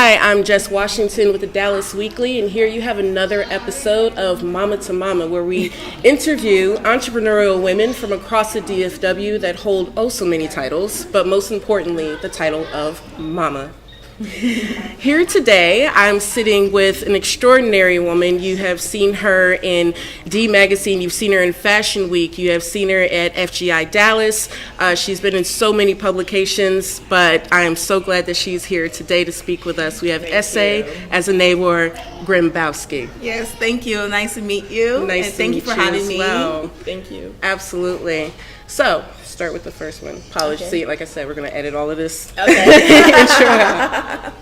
Hi, I'm Jess Washington with the Dallas Weekly, and here you have another episode of Mama2Mama, where we interview entrepreneurial women from across the DFW that hold oh so many titles, but most importantly, the title of Mama. Here today, I'm sitting with an extraordinary woman. You have seen her in D Magazine, you've seen her in Fashion Week, you have seen her at FGI Dallas. She's been in so many publications, but I am so glad that she's here today to speak with us. We have azenabor-grembowski. Yes, thank you. Nice to meet you. Nice and to thank meet you for you having as me. well. Thank you. Absolutely. So, start with the first one. Apologies. Okay. See, like I said, we're going to edit all of this. Okay. Intro out.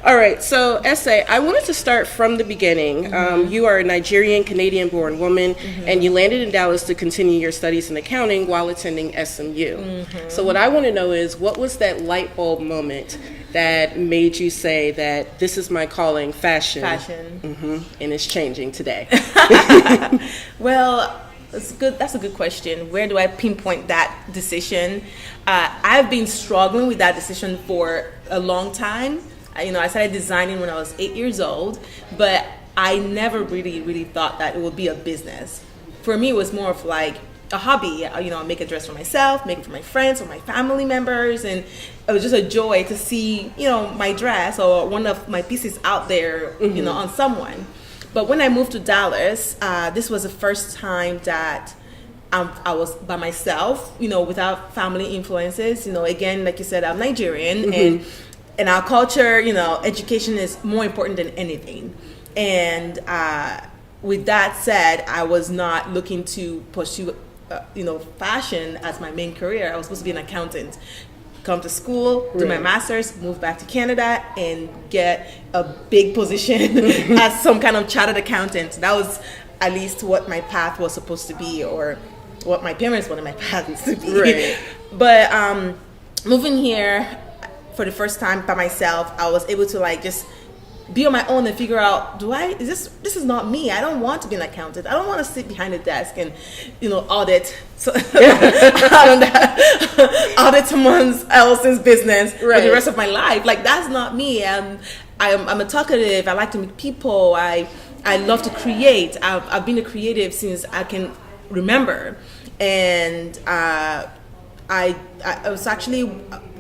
All right. So, Essay, I wanted to start from the beginning. You are a Nigerian, Canadian-born woman, and you landed in Dallas to continue your studies in accounting while attending SMU. So, what I want to know is, what was that light bulb moment that made you say that this is my calling, fashion? And it's changing today? Well, it's good. That's a good question. Where do I pinpoint that decision? I've been struggling with that decision for a long time. I started designing when I was 8 years old, but I never really thought that it would be a business. For me, it was more of like a hobby. I make a dress for myself, make it for my friends or my family members, and it was just a joy to see, my dress or one of my pieces out there, on someone. But when I moved to Dallas, this was the first time that I was by myself, without family influences. Again, like you said, I'm Nigerian, and in our culture, education is more important than anything. And with that said, I was not looking to pursue, fashion as my main career. I was supposed to be an accountant. Come to school, do my master's, move back to Canada, and get a big position as some kind of chartered accountant. That was at least what my path was supposed to be, or what my parents wanted my path to be. Right. But moving here for the first time by myself, I was able to just be on my own and figure out, this is not me. I don't want to be an accountant. I don't want to sit behind a desk and, audit audit someone else's business for the rest of my life. That's not me. I'm a talkative. I like to meet people. I love to create. I've been a creative since I can remember. And I was actually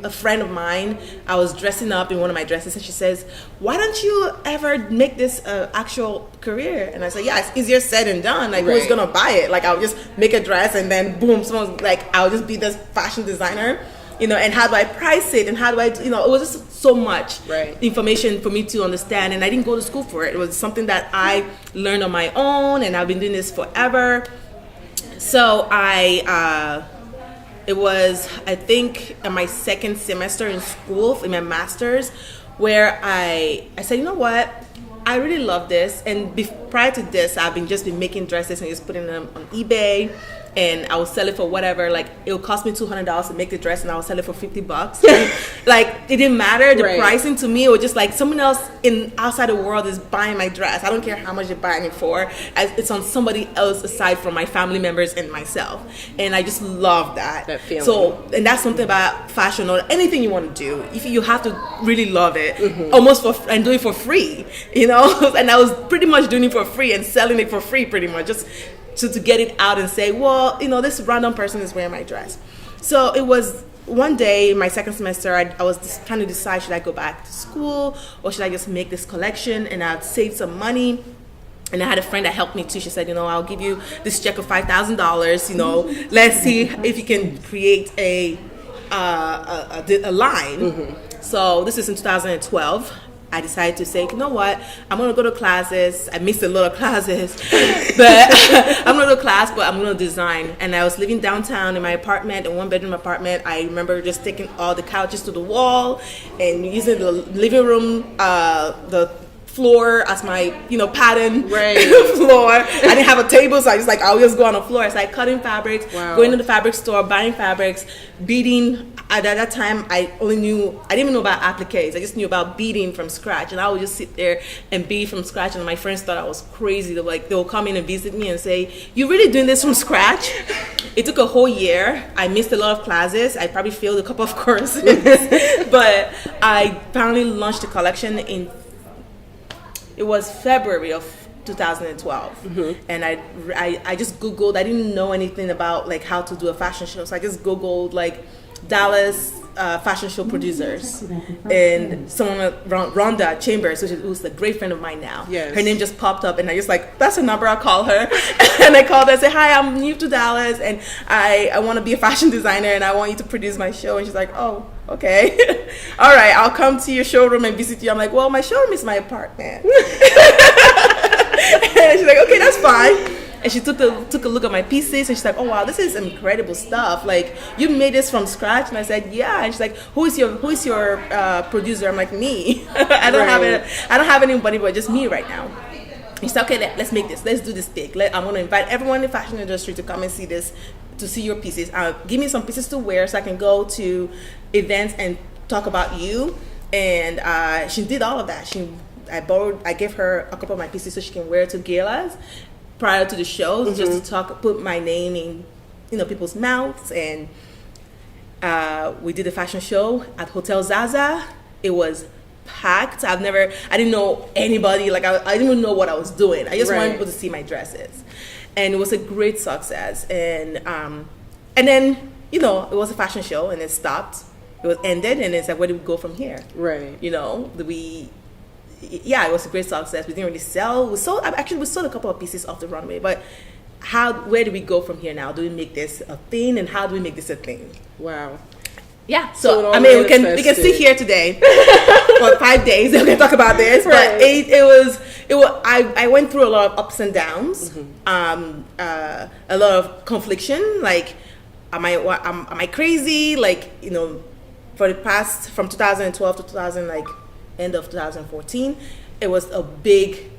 a friend of mine. I was dressing up in one of my dresses, and she says, "Why don't you ever make this actual career?" And I said, "Yeah, it's easier said than done. Who's gonna buy it? I'll just make a dress, and then boom, someone's I'll just be this fashion designer, And how do I price it? And how do I, it was just so much information for me to understand, and I didn't go to school for it. It was something that I learned on my own, and I've been doing this forever. So it was, I think, in my second semester in school, in my master's, where I said, you know what? I really love this. And prior to this, I've been making dresses and just putting them on eBay. And I would sell it for whatever. It would cost me $200 to make the dress, and I would sell it for $50. It didn't matter. The pricing to me, it was just someone else outside the world is buying my dress. I don't care how much they're buying it for. It's on somebody else aside from my family members and myself. And I just love that feeling. So, and that's something about fashion or anything you want to do. If you have to really love it, almost and do it for free, And I was pretty much doing it for free and selling it for free, pretty much, just to get it out and say, well, this random person is wearing my dress. So it was one day in my second semester, I was just trying to decide, should I go back to school or should I just make this collection? And I'd save some money. And I had a friend that helped me too. She said, I'll give you this check of $5,000. Let's see if you can create a line. So this is in 2012. I decided to say, you know what, I'm going to go to classes. I missed a lot of classes, but I'm going to go to class, but I'm going to design. And I was living downtown in my apartment, a one-bedroom apartment. I remember just taking all the couches to the wall and using the living room, the floor as my, pattern Right. floor. I didn't have a table, so I would just go on the floor. So I cutting fabrics, Wow. going to the fabric store, buying fabrics, beading. At that time, I didn't even know about appliques. I just knew about beading from scratch, and I would just sit there and bead from scratch. And my friends thought I was crazy. They'll come in and visit me and say, "You really doing this from scratch?" It took a whole year. I missed a lot of classes. I probably failed a couple of courses, but I finally launched the collection it was February of 2012, and I just Googled. I didn't know anything about like how to do a fashion show, so I just Googled like Dallas fashion show producers, and someone Rhonda Chambers, who's a great friend of mine now. Yes. Her name just popped up, and I just like, that's a number. I'll call her. And I called her and said, "Hi, I'm new to Dallas, and I want to be a fashion designer, and I want you to produce my show." And she's like, "Oh, okay. All right, I'll come to your showroom and visit you." I'm like, "Well, my showroom is my apartment." And she's like, "Okay, that's fine." And she took a look at my pieces, and she's like, "Oh wow, this is incredible stuff. Like, you made this from scratch?" And I said, "Yeah." And she's like, "Who is your producer?" I'm like, "Me." I don't have anybody but just me right now. She said, "Okay, let's make this. Let's do this big. I'm gonna invite everyone in the fashion industry to come and see this, to see your pieces. Give me some pieces to wear so I can go to events and talk about you." And she did all of that. I gave her a couple of my pieces so she can wear to galas prior to the shows, just to put my name in people's mouths. And we did a fashion show at Hotel Zaza. It was packed. I didn't know anybody. Like, I didn't even know what I was doing. I just wanted people to see my dresses, and it was a great success. And then it was a fashion show, and it stopped. It was ended, and it's like, where do we go from here? Right. It was a great success. We didn't really sell. We sold a couple of pieces off the runway, but where do we go from here now? Do we make this a thing, and how do we make this a thing? Wow. Yeah. So we can sit here today for 5 days and we can talk about this. Right. But it was. I went through a lot of ups and downs, a lot of confliction. Like, am I crazy? Like, for the past, from 2012 to end of 2014, it was a big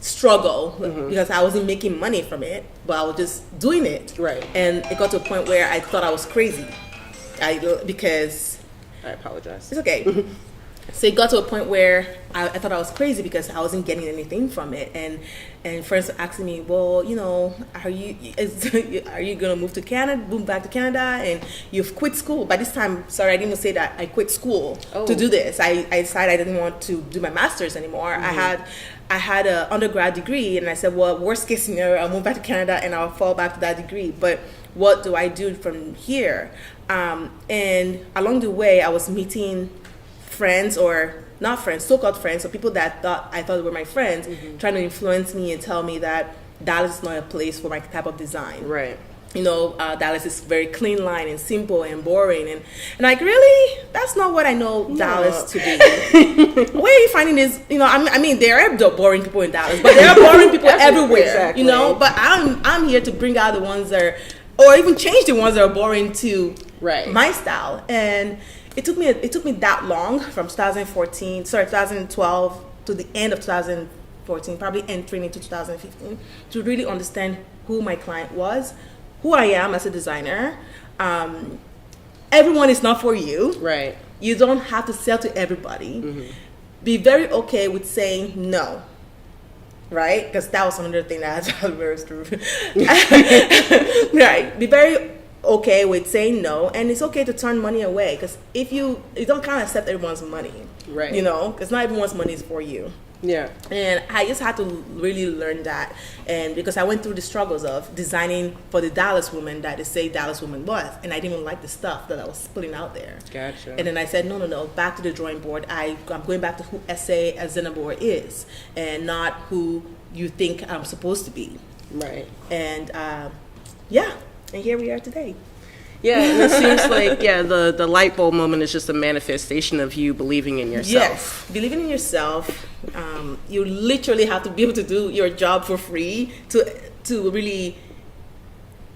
struggle because I wasn't making money from it, but I was just doing it. Right. And it got to a point where I thought I was crazy. Because I apologize. it's okay. So it got to a point where I thought I was crazy because I wasn't getting anything from it, and friends were asking me, "Well, are you gonna move back to Canada, and you've quit school?" By this time, sorry, I didn't even say that I quit school to do this. I decided I didn't want to do my master's anymore. I had an undergrad degree, and I said, well, worst case scenario, I'll move back to Canada and I'll fall back to that degree. But what do I do from here? And along the way, I was meeting friends, or not friends, so-called friends, so people that I thought were my friends, trying to influence me and tell me that Dallas is not a place for my type of design. Right. Dallas is very clean line and simple and boring, and like, really, that's not what I know Dallas to be. Where are you finding this? I mean, there are the boring people in Dallas, but there are boring people everywhere. Exactly. But I'm here to bring out the ones that are, or even change the ones that are boring to my style. And it took me that long, from 2012 to the end of 2014, probably entering into 2015, to really understand who my client was, who I am as a designer. Everyone is not for you. Right. You don't have to sell to everybody. Be very okay with saying no. Right? Because that was another thing that I was very true. Right. Be very okay with saying no, and it's okay to turn money away, because if you don't kind of accept everyone's money. Right. Because not everyone's money is for you. Yeah. And I just had to really learn that, and because I went through the struggles of designing for the Dallas woman that they say Dallas woman was, and I didn't even like the stuff that I was putting out there. Gotcha. And then I said, no, back to the drawing board. I'm going back to who S.A. Azenabor is, and not who you think I'm supposed to be. Right. And and here we are today. Yeah, and it seems like, the light bulb moment is just a manifestation of you believing in yourself. Yes, believing in yourself. You literally have to be able to do your job for free to really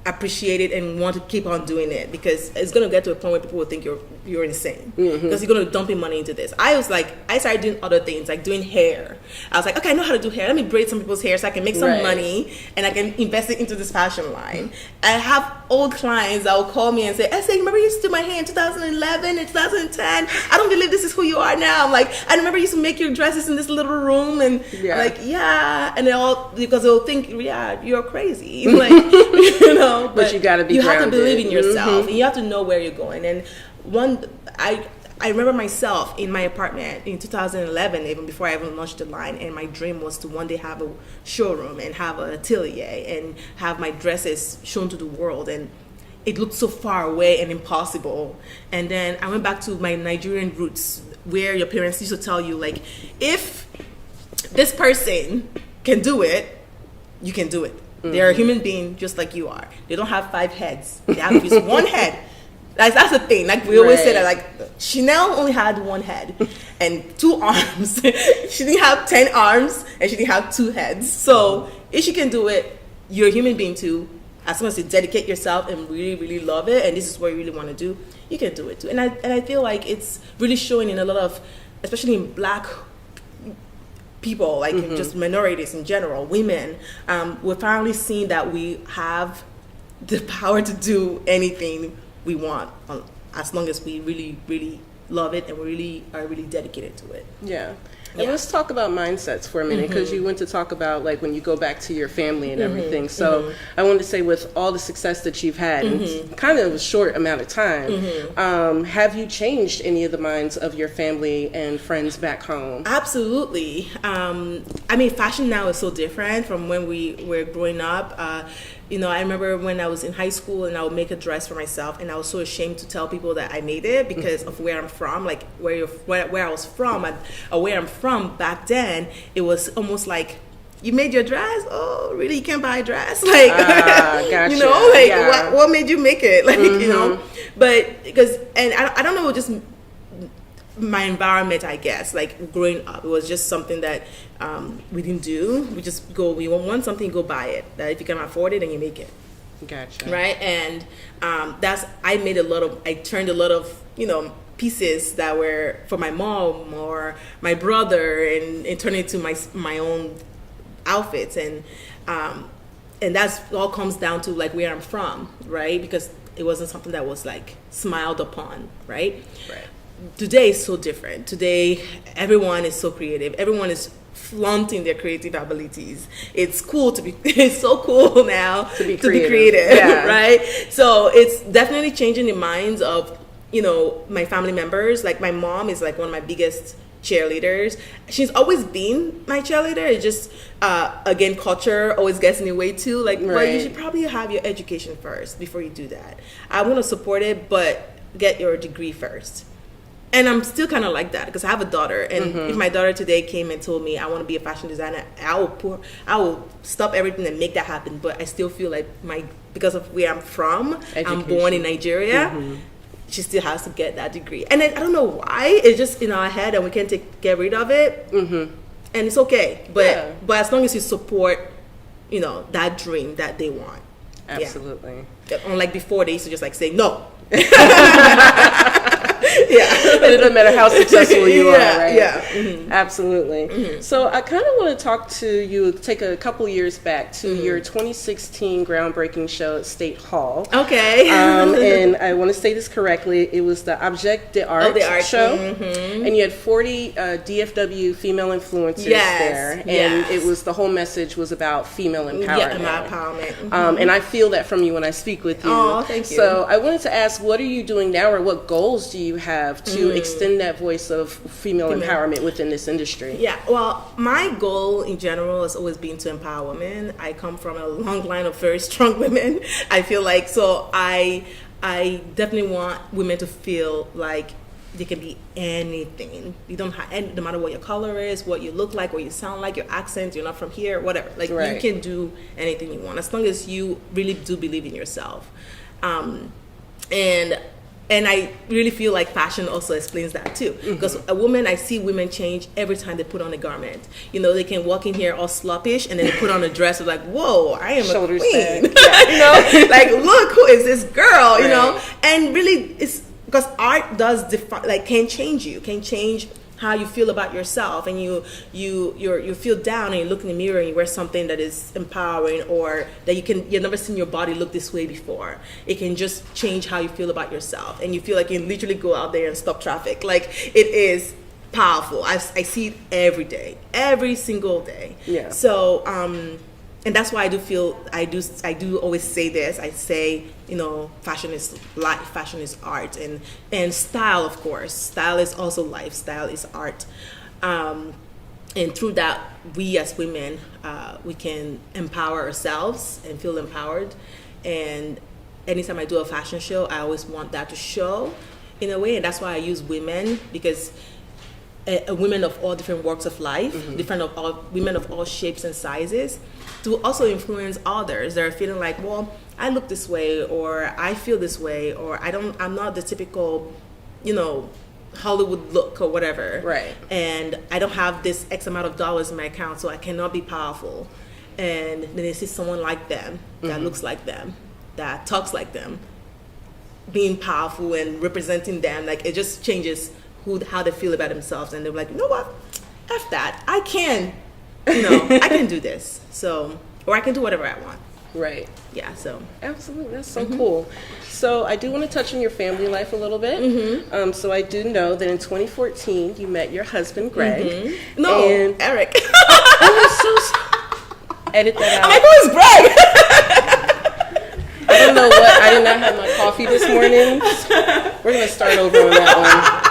appreciate it and want to keep on doing it, because it's going to get to a point where people will think you're insane, because you're going to dumping money into this. I started doing other things, like doing hair. I was like, okay, I know how to do hair. Let me braid some people's hair so I can make some money and I can invest it into this fashion line. I have old clients that will call me and say, I say, remember you used to do my hair in 2011 and 2010? I don't believe this is who you are now. I'm like, I remember you used to make your dresses in this little room, and I'm like, yeah, and because they'll think, yeah, you're crazy, like, you know. But you got to be grounded. Have to believe in yourself, and you have to know where you're going. And I remember myself in my apartment in 2011, even before I even launched the line, and my dream was to one day have a showroom and have an atelier and have my dresses shown to the world. And it looked so far away and impossible. And then I went back to my Nigerian roots, where your parents used to tell you, like, if this person can do it, you can do it. They're a human being just like you are. They don't have 5 heads. They have just one head. That's the thing. Like we always say that, like, Chanel only had 1 head and 2 arms. She didn't have 10 arms and she didn't have 2 heads. So if she can do it, you're a human being too. As long as you dedicate yourself and really, really love it, and this is what you really want to do, you can do it too. And I feel like it's really showing in a lot of, especially in Black people, like just minorities in general, women, we're finally seeing that we have the power to do anything we want, as long as we really, really love it and we really are really dedicated to it. Yeah. And let's talk about mindsets for a minute, because you went to talk about, like, when you go back to your family and everything. So I wanted to say, with all the success that you've had in kind of a short amount of time, have you changed any of the minds of your family and friends back home? Absolutely. I mean, fashion now is so different from when we were growing up. You know, I remember when I was in high school and I would make a dress for myself, and I was so ashamed to tell people that I made it because of where I'm from, like where I was from, or where I'm from back then. It was almost like, you made your dress? Oh, really? You can't buy a dress? Like, gotcha. You know, like what made you make it? Like, you know, but because, and I don't know, just my environment, I guess, like growing up, it was just something that we didn't do. We just we want something, go buy it. That if you can afford it, then you make it. Gotcha. Right? And I turned a lot of, you know, pieces that were for my mom or my brother, and turned it into my own outfits. And that's all comes down to, like, where I'm from, right? Because it wasn't something that was, like, smiled upon, right? Right. Today is so different. Today, everyone is so creative. Everyone is flaunting their creative abilities. It's cool to be, it's so cool now to be creative, right? So it's definitely changing the minds of, you know, my family members. Like, my mom is, like, one of my biggest cheerleaders. She's always been my cheerleader. It's just, again, culture always gets in the way too. Like, well, you should probably have your education first before you do that. I want to support it, but get your degree first. And I'm still kind of like that, because I have a daughter, and if my daughter today came and told me I want to be a fashion designer, I will stop everything and make that happen. But I still feel like because of where I'm from, education. I'm born in Nigeria. She still has to get that degree, and then, I don't know why, it's just in our head, and we can't get rid of it. And it's okay, but as long as you support, you know, that dream that they want. Absolutely. Yeah. Unlike before, they used to just, like, say no. And it doesn't matter how successful you are, right? Yeah. Absolutely. So I kind of want to talk to you, take a couple years back to your 2016 groundbreaking show at State Hall. Okay. And I want to say this correctly. It was the Object d'Art show. And you had 40 DFW female influencers there. And it was, the whole message was about female empowerment. Yeah, empowerment. And I feel that from you when I speak with you. Oh, thank you. So I wanted to ask, what are you doing now, or what goals do you have to extend that voice of female empowerment within this industry? Yeah, well, my goal in general has always been to empower women. I come from a long line of very strong women. I feel like, so I definitely want women to feel like they can be anything. You don't have, no matter what your color is, what you look like, what you sound like, your accent, you're not from here, whatever. Like, you can do anything you want, as long as you really do believe in yourself. And And I really feel like fashion also explains that too. Because I see women change every time they put on a garment. You know, they can walk in here all sloppish and then they put on a dress. It's like, whoa, I am Shoulders a queen. Yeah. You know, like, look, who is this girl? You know, and really, it's because art does can change you, can change how you feel about yourself, and you feel down and you look in the mirror and you wear something that is empowering, or that you've never seen your body look this way before. It can just change how you feel about yourself, and you feel like you can literally go out there and stop traffic. Like, it is powerful. I see it every day, every single day. Yeah. So and that's why I do always say this. I say, you know, fashion is life, fashion is art, and style, of course. Style is also life. Style is art. And through that, we as women, we can empower ourselves and feel empowered. And anytime I do a fashion show, I always want that to show in a way. And that's why I use women, because women of all different walks of life, women of all shapes and sizes, to also influence others that are feeling like, well, I look this way, or I feel this way, or I'm not the typical, you know, Hollywood look or whatever. Right. And I don't have this X amount of dollars in my account, so I cannot be powerful. And then they see someone like them, that looks like them, that talks like them, being powerful and representing them. Like, it just changes how they feel about themselves, and they're like, you know what, F that, I can do this, so, or I can do whatever I want. Right. Yeah, so. Absolutely, that's so cool. So I do want to touch on your family life a little bit. So I do know that in 2014 you met your husband, Greg. No, and Eric. Edit that out. I'm like, who is Greg? I don't know what, I did not have my coffee this morning. We're going to start over on that one.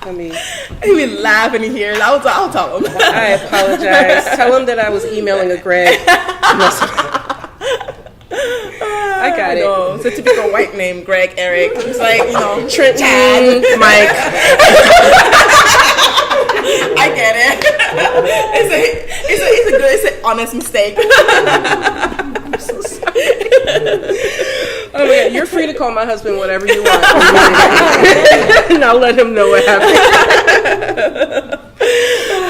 He was laughing here. I'll tell him. I apologize. Tell him that I was emailing a Greg. I got it. It's a typical white name, Greg, Eric. It's like, you know, Trenton, Mike. I get it. It's an honest mistake. I'm so sorry. Oh my God, you're free to call my husband whatever you want. And I'll let him know what happened.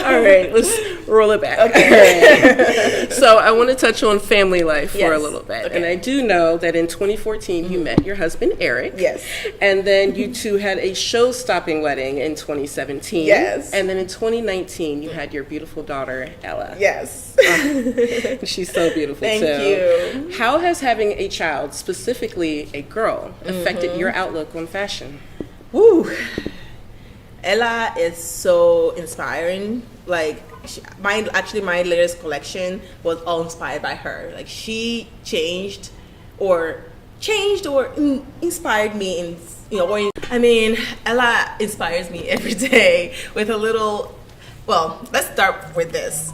All right, let's roll it back. Okay. So I want to touch on family life for a little bit. Okay. And I do know that in 2014 you met your husband, Eric. Yes. And then you two had a show-stopping wedding in 2017. Yes. And then in 2019 you had your beautiful daughter, Ella. Yes. She's so beautiful too. Thank you. How has having a child, specifically a girl, affected your outlook on fashion? Woo. Ella is so inspiring. Like, my latest collection was all inspired by her. Like, she changed or inspired me in, you know, Ella inspires me every day with a little, well, let's start with this.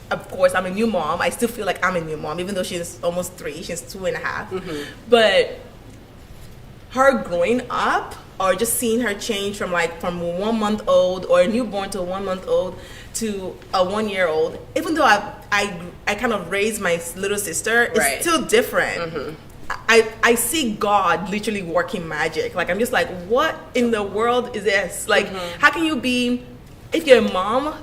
Of course, I'm a new mom. I still feel like I'm a new mom, even though she's almost 3. She's 2.5. But her growing up, or just seeing her change from 1 month old or a newborn to a 1 month old to a 1 year old, even though I kind of raised my little sister, it's still different. I see God literally working magic. Like, I'm just like, what in the world is this? Like, how can you be, if you're a mom,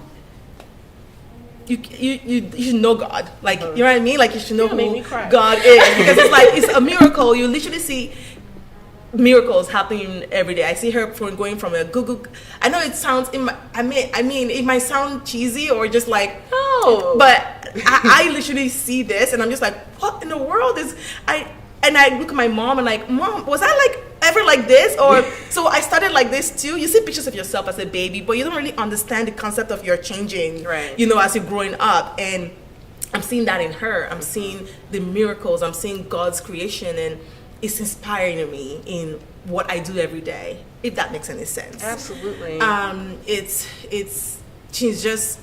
you should know God. Like, you know what I mean? Like, you should know who God is, because it's like, it's a miracle. You literally see miracles happening every day. I see her going from a Google. I know it sounds, I mean, it might sound cheesy or just like, oh, but I literally see this and I'm just like, what in the world is, and I look at my mom and like, Mom, was I like ever like this? Or so I started like this too. You see pictures of yourself as a baby, but you don't really understand the concept of your changing, you know, as you're growing up. And I'm seeing that in her. I'm seeing the miracles. I'm seeing God's creation, and it's inspiring me in what I do every day, if that makes any sense. Absolutely. She's just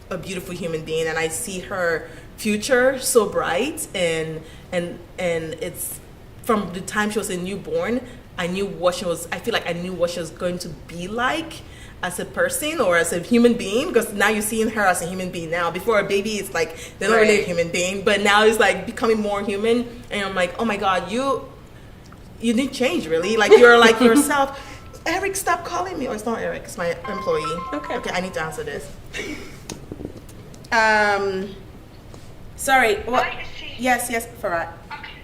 a beautiful human being, and I see her future so bright, and it's from the time she was a newborn, I feel like I knew what she was going to be like as a person or as a human being, because now you're seeing her as a human being now. Before, a baby is like, they're not really a human being, but now it's like becoming more human, and I'm like, oh my God, you didn't change really. Like you're like yourself. Eric, stop calling me. Oh, it's not Eric. It's my employee. Okay, I need to answer this. Sorry. What? Yes, Farad. Okay.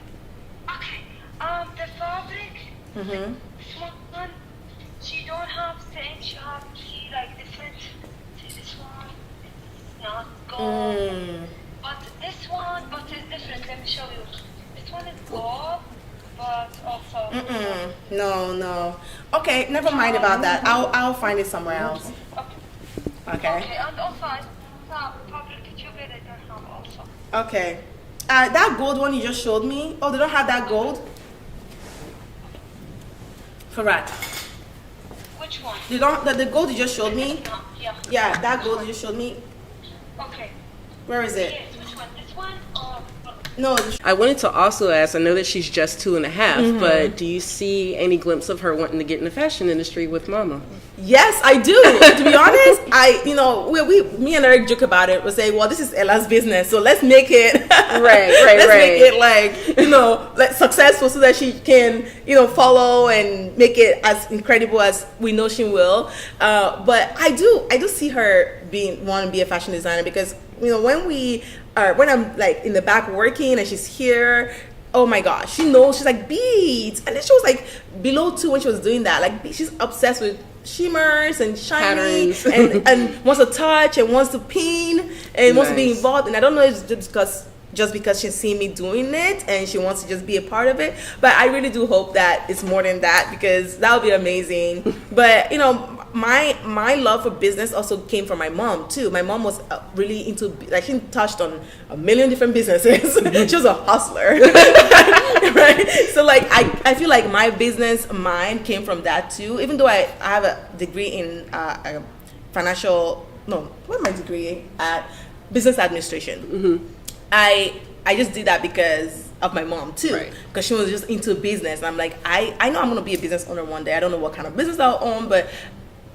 The fabric. This one, she don't have things. She have key like different. See this one, it's not gold. But this one, it's different. Let me show you. This one is gold, but also. No. Okay, never mind about that. I'll find it somewhere else. Okay. Okay, and also fabric that you get it don't have also. Okay. That gold one you just showed me. Oh, they don't have that gold. Farad. Which one? They don't. The gold you just showed me. No, yeah. Yeah, that gold you just showed me. Okay. Where is it? Yes, which one? This one or? No. I wanted to also ask, I know that she's just 2.5, but do you see any glimpse of her wanting to get in the fashion industry with Mama? Yes, I do. To be honest, me and Eric joke about it. We say, well, this is Ella's business, so let's make it let's make it like successful so that she can follow and make it as incredible as we know she will. But I do see her want to be a fashion designer because when I'm like in the back working and she's here. Oh my gosh, she knows. She's like beads, and then she was like below 2 when she was doing that. Like she's obsessed with shimmers and shiny and wants to touch and wants to pin and wants to be involved. And I don't know if it's just because she's seen me doing it and she wants to just be a part of it. But I really do hope that it's more than that because that would be amazing. But my love for business also came from my mom too. My mom was really into, like, she touched on a million different businesses. She was a hustler. Right? So like I feel like my business mind came from that too. Even though I have a degree in what's my degree at business administration. I just did that because of my mom too, because she was just into business. And I'm like, I know I'm gonna be a business owner one day. I don't know what kind of business I'll own, but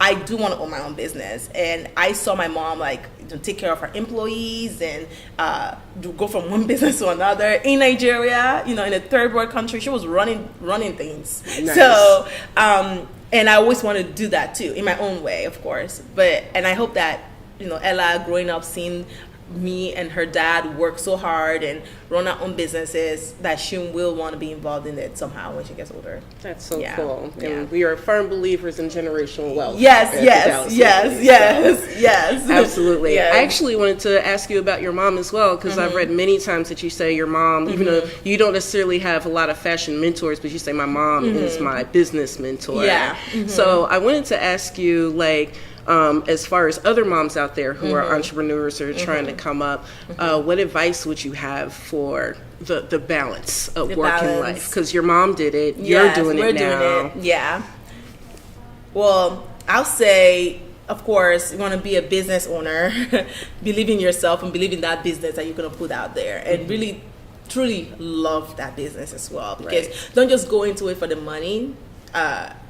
I do want to own my own business. And I saw my mom like take care of her employees and go from one business to another in Nigeria, in a third world country. She was running things. Nice. So and I always want to do that too in my own way, of course. And I hope that Ella growing up seeing me and her dad work so hard and run our own businesses that she will want to be involved in it somehow when she gets older. That's so cool. And we are firm believers in generational wealth. Yes. Absolutely. Yes. I actually wanted to ask you about your mom as well, because I've read many times that you say your mom, even though you don't necessarily have a lot of fashion mentors, but you say my mom is my business mentor. Yeah. So I wanted to ask you, like, as far as other moms out there who are entrepreneurs or trying to come up, what advice would you have for the balance of work and life? Because your mom did it, you're doing it now. Yeah. Well, I'll say, of course, you want to be a business owner, believe in yourself and believe in that business that you're going to put out there, and really, truly love that business as well. Because don't just go into it for the money.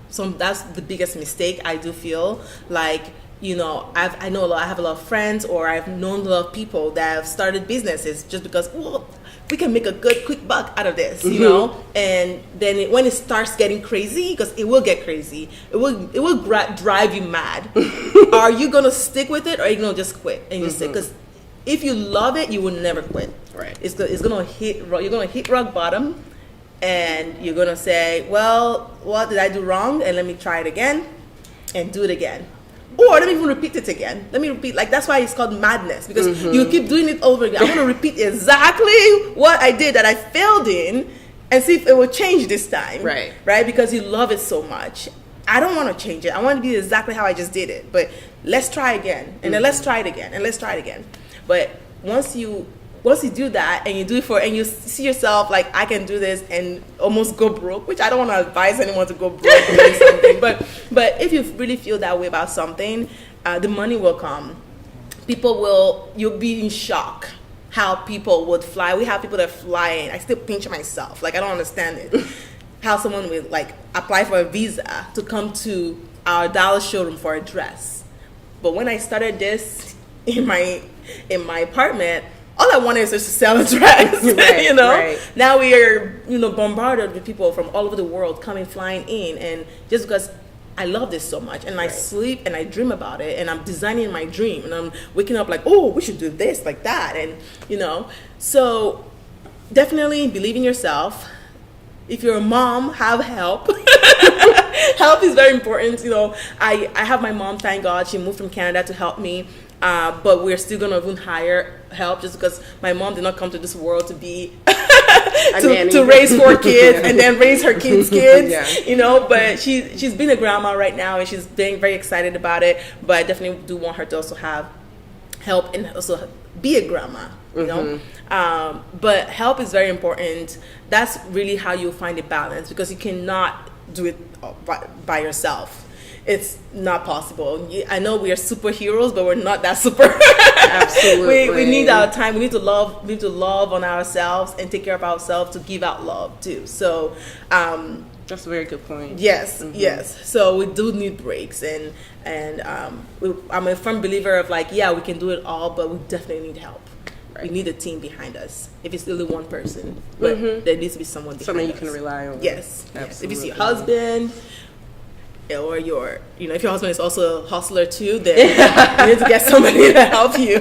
So that's the biggest mistake I do feel. Like, I have a lot of friends, or I've known a lot of people that have started businesses just because, we can make a good quick buck out of this, And then when it starts getting crazy, because it will get crazy, it will drive you mad. Are you gonna stick with it, or are you gonna just quit and just say? Because if you love it, you will never quit. Right. It's gonna hit. You're gonna hit rock bottom. And you're going to say, well, what did I do wrong? And let me try it again and do it again. Or let me even repeat it again. Let me repeat. Like, that's why it's called madness, because you keep doing it over again. I want to repeat exactly what I did that I failed in and see if it will change this time. Right. Right? Because you love it so much. I don't want to change it. I want to be exactly how I just did it. But let's try again. And then let's try it again. And let's try it again. But once you do that and you do it and you see yourself like, I can do this, and almost go broke, which I don't want to advise anyone to go broke doing something, but if you really feel that way about something, the money will come. You'll be in shock how people would fly. We have people that fly in. I still pinch myself. Like, I don't understand it. How someone would like apply for a visa to come to our Dallas showroom for a dress. But when I started this in my apartment, all I wanted is just to sell a dress, Right, you know. right. Now we are, you know, bombarded with people from all over the world coming flying in, and just because I love this so much, and I sleep and I dream about it, and I'm designing my dream, and I'm waking up like, oh, we should do this, like that, and you know. So definitely believe in yourself. If you're a mom, have help. Help is very important. You know, I have my mom, thank God, she moved from Canada to help me. But we're still gonna even hire help, just because my mom did not come to this world to be to raise 4 kids and then raise her kids' kids, you know. But she's been a grandma right now, and she's being very excited about it. But I definitely do want her to also have help and also be a grandma, you know. But help is very important. That's really how you'll find a balance, because you cannot do it by yourself. It's not possible. I know we are superheroes, but we're not that super. Absolutely. we need our time. We need to love. We need to love on ourselves and take care of ourselves to give out love too. So that's a very good point. Yes, yes. So we do need breaks, and I'm a firm believer of like, yeah, we can do it all, but we definitely need help. Right. We need a team behind us. If it's only one person, but there needs to be someone behind someone you us. can rely on. Yes, absolutely. Yes. If you see your husband, or your, you know, if your husband is also a hustler too, then you need to get somebody to help you.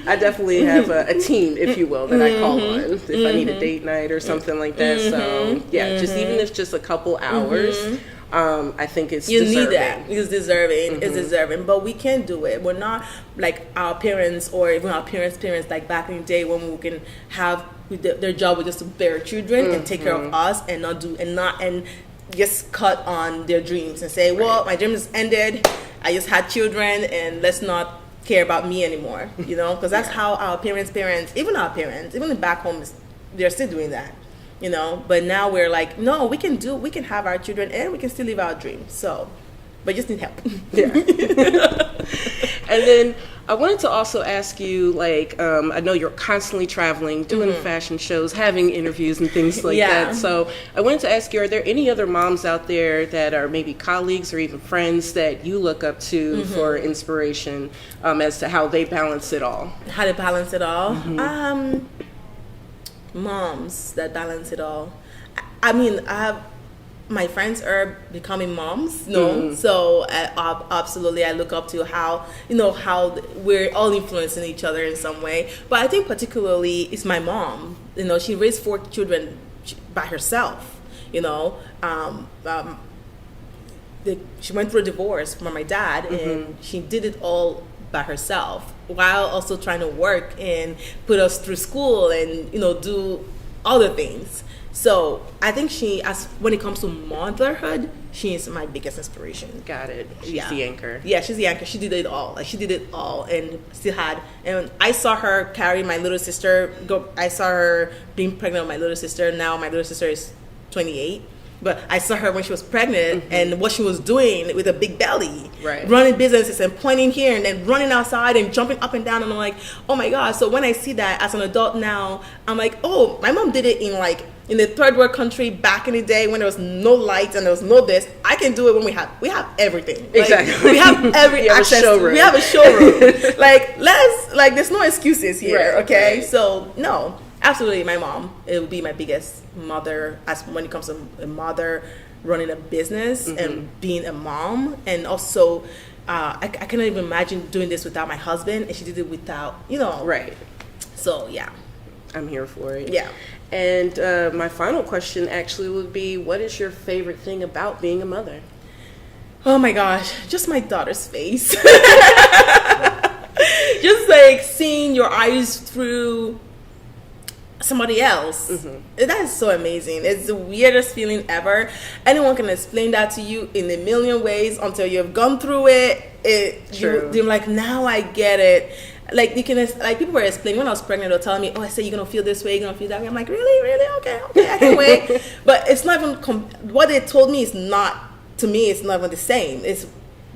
I definitely have a team, if you will, that I call on if I need a date night or something like that. So just even if it's just a couple hours, I think it's deserving. Need that. It's deserving. It's deserving. But we can do it. We're not like our parents, or even our parents' like back in the day, when we can have their job was just to bear children and take care of us, and just cut on their dreams and say, well, my dream has ended. I just had children, and let's not care about me anymore. You know, because that's how our parents, even back home, they're still doing that. You know, but now we're like, no, we can have our children, and we can still live our dreams. So, but just need help. And then I wanted to also ask you, like, I know you're constantly traveling, doing fashion shows, having interviews and things like that. So I wanted to ask you, are there any other moms out there that are maybe colleagues or even friends that you look up to for inspiration as to how they balance it all? How to balance it all? Moms that balance it all. I mean, my friends are becoming moms, so absolutely I look up to how we're all influencing each other in some way. But I think particularly it's my mom. You know, she raised 4 children by herself. You know, she went through a divorce from my dad, and she did it all by herself, while also trying to work and put us through school and, you know, do other things. So I think when it comes to motherhood, she is my biggest inspiration. Got it. She's the anchor. Yeah, she's the anchor. She did it all. Like, she did it all, and and I saw her carry my little sister. I saw her being pregnant with my little sister. Now my little sister is 28. But I saw her when she was pregnant and what she was doing with a big belly, running businesses and pointing here and then running outside and jumping up and down. And I'm like, oh my God. So when I see that as an adult now, I'm like, oh, my mom did it in the third world country back in the day when there was no lights and there was no this. I can do it when we have everything. Exactly. We have every access. We have a showroom. There's no excuses here. Okay. So no. Absolutely, my mom. It would be my biggest mother when it comes to a mother running a business and being a mom. And also, I cannot even imagine doing this without my husband, and she did it without, you know. Right. So, yeah. I'm here for it. Yeah. And my final question actually would be, what is your favorite thing about being a mother? Oh my gosh, just my daughter's face. Just like seeing your eyes through somebody else. That is so amazing. It's the weirdest feeling ever. Anyone can explain that to you in a million ways until you've gone through it. You're like, now I get it. Like, you can, like, people were explaining when I was pregnant, they'll tell me, oh, I said you're gonna feel this way, you're gonna feel that way. I'm like, really? Okay, I can wait. But it's not even what they told me is not, to me, it's not even the same. It's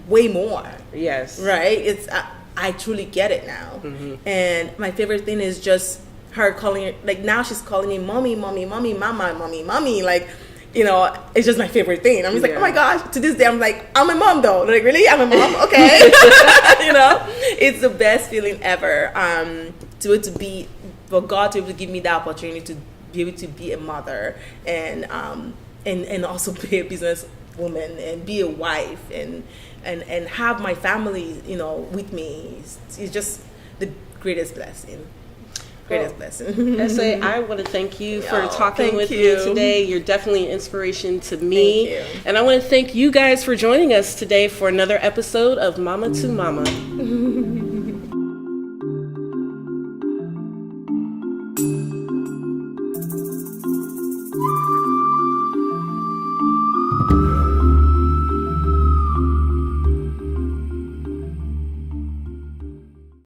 way more. Yes. Right? It's I truly get it now. And my favorite thing is just her calling, like, now she's calling me mommy, mama, mommy. Like, you know, it's just my favorite thing. I'm just like, Yeah. oh my gosh. To this day, I'm like, I'm a mom though. Like, really? I'm a mom? Okay. You know, it's the best feeling ever. To be, for God to be able to give me that opportunity to be able to be a mother and also be a business woman and be a wife and have my family, you know, with me. It's just the greatest blessing. Blessing. Essay, I want to thank you for talking thank with you. me today. You're definitely an inspiration to me. Thank you. And I want to thank you guys for joining us today for another episode of Mama2Mama.